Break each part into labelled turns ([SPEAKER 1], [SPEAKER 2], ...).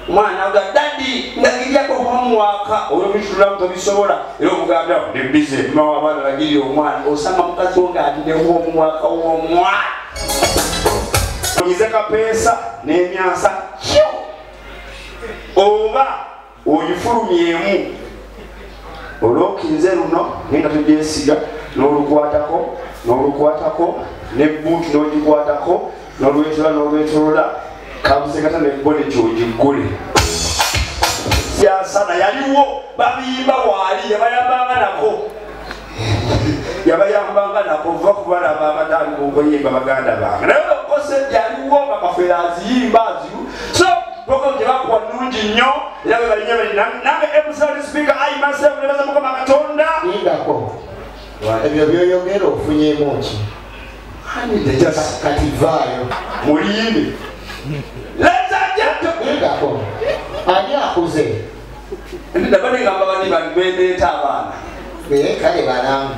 [SPEAKER 1] mwana nga daddy ndagirya ko homework olubishula mtobisobola era okugambya ndi busy mawa abana bagirya omwana osanga mukazi wonga ati ne homework omwana oyize kapesa n'emyasa oba oyifulumyemu olwokinze luno ngenda tugyesiga n'olukwatako ne boot n'ogikwatako n'olwetolola kabusekata nebone kyogigule yasana yaliwo babiyimba waali yabayambanga nako va kubalaba abatandika okuyimba baganda bange naye okose yaliwo nga kafeera aziyimba aziru so poko gye bakuwa nnungi nnyo era bwe balinye bali nange episode speaker ayi myself nebaza mukama katonda yingako ebyo byoyogera ofunyemu ki kati vaayo muliyimbe leta jatogako ani akuze ndabanegamba bani bandibendeeta abaana kale banange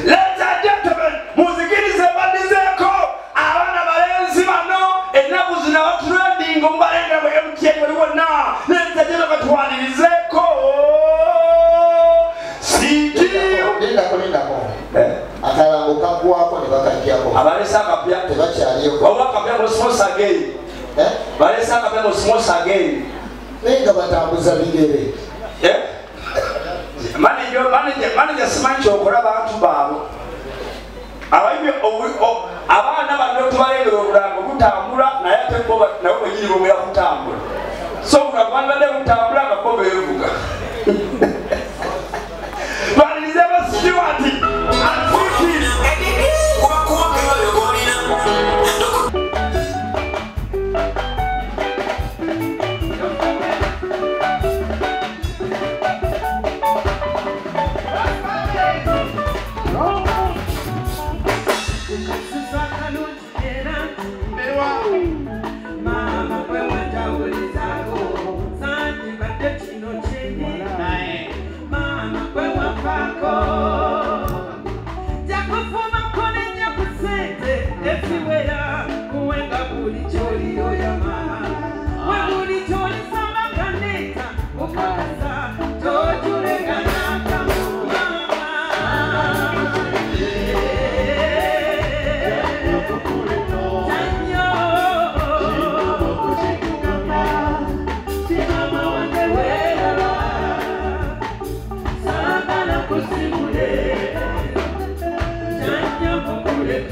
[SPEAKER 1] leta jatogako muzikirize bandizeeko abaana balenzi bano ennaku zino abaturendinga omubalengera bwe MTN bali wonna leta jatogako tuwanirizeeko akalango kaggwako ne bakajjako abalesa akapya tebakyaliyo waba akapya mu small again balesa akapya mu small again nenga batambuza bigere manager simanyi kyokola bantu baabo abayibi abaana bano tubalengera obulango butambula naye ate nabo bwenyini bwemwera kutambula so bulango badde butambula nga bo beevuga balirize basiwati anfuki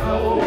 [SPEAKER 1] Oh